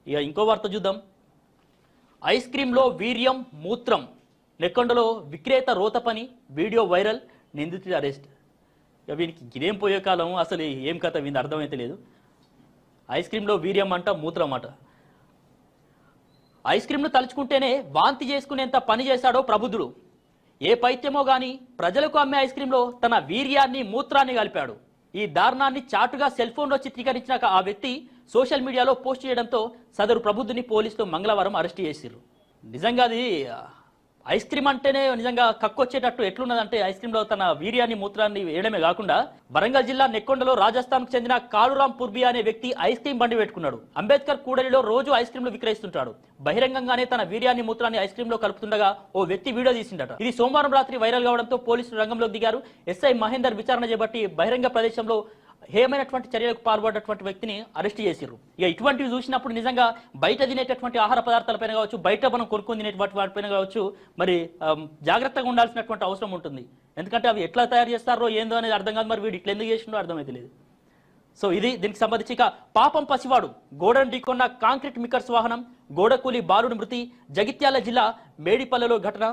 ఇక ఇంకో వార్త చూద్దాం. ఐస్ క్రీంలో వీర్యం మూత్రం, నెక్కొండలో విక్రేత రోత పని, వీడియో వైరల్, నిందితుడి అరెస్ట్. ఇక వీనికి ఇదేం పోయే కాలం, అసలు ఏం కథ వీని అర్థమైతే లేదు. ఐస్ క్రీంలో వీర్యం అంట, మూత్రం అట. ఐస్ క్రీంను తలుచుకుంటేనే వాంతి చేసుకునేంత పని చేశాడో ప్రబుద్ధుడు. ఏ పైత్యమో గాని ప్రజలకు అమ్మే ఐస్ క్రీంలో తన వీర్యాన్ని మూత్రాన్ని కలిపాడు. ఈ దారుణాన్ని చాటుగా సెల్ ఫోన్లో చిత్రీకరించిన ఆ వ్యక్తి సోషల్ మీడియాలో పోస్ట్ చేయడంతో సదరు ప్రబుద్ధుని పోలీసులు మంగళవారం అరెస్ట్ చేశారు. నిజంగా అది ఐస్ క్రీమ్ అంటేనే నిజంగా కక్కొచ్చేటట్టు ఎట్లున్నదంటే, ఐస్ క్రీంలో తన వీర్యాన్ని మూత్రాన్ని వేయడమే కాకుండా వరంగల్ జిల్లా నెక్కొండలో రాజస్థాన్కు చెందిన కాలురామ్ పుర్బి అనే వ్యక్తి ఐస్ క్రీమ్ బండి పెట్టుకున్నాడు. అంబేద్కర్ కూడలిలో రోజు ఐస్ క్రీంలు విక్రయిస్తుంటాడు. బహిరంగంగానే తన వీర్యాన్ని మూత్రాన్ని ఐస్ క్రీంలో కలుపుతుండగా ఓ వ్యక్తి వీడియో తీసిండట. ఇది సోమవారం రాత్రి వైరల్ కావడంతో పోలీసులు రంగంలోకి దిగారు. ఎస్ఐ మహేందర్ విచారణ చేపట్టి బహిరంగ ప్రదేశంలో హేమైనటువంటి చర్యలకు పాల్పడ్డటువంటి వ్యక్తిని అరెస్ట్ చేశారు. ఇక ఇటువంటివి చూసినప్పుడు నిజంగా బయట తినేటటువంటి ఆహార పదార్థాలపైన కావచ్చు, బయట మనం కొనుక్కొని తినేటువంటి వాటిపైన కావచ్చు, మరి జాగ్రత్తగా ఉండాల్సినటువంటి అవసరం ఉంటుంది. ఎందుకంటే అవి ఎట్లా తయారు చేస్తారో ఏందో అనేది అర్థం కాదు. మరి వీడు ఇట్లా ఎందుకు చేసిండో అర్థమైతే లేదు. సో ఇది దీనికి సంబంధించి ఇక పాపం పసివాడు గోడను ఢీకొన్న కాంక్రీట్ మిక్కర్స్ వాహనం, గోడకూలి బాలుడి మృతి, జగిత్యాల జిల్లా మేడిపల్లెలో ఘటన.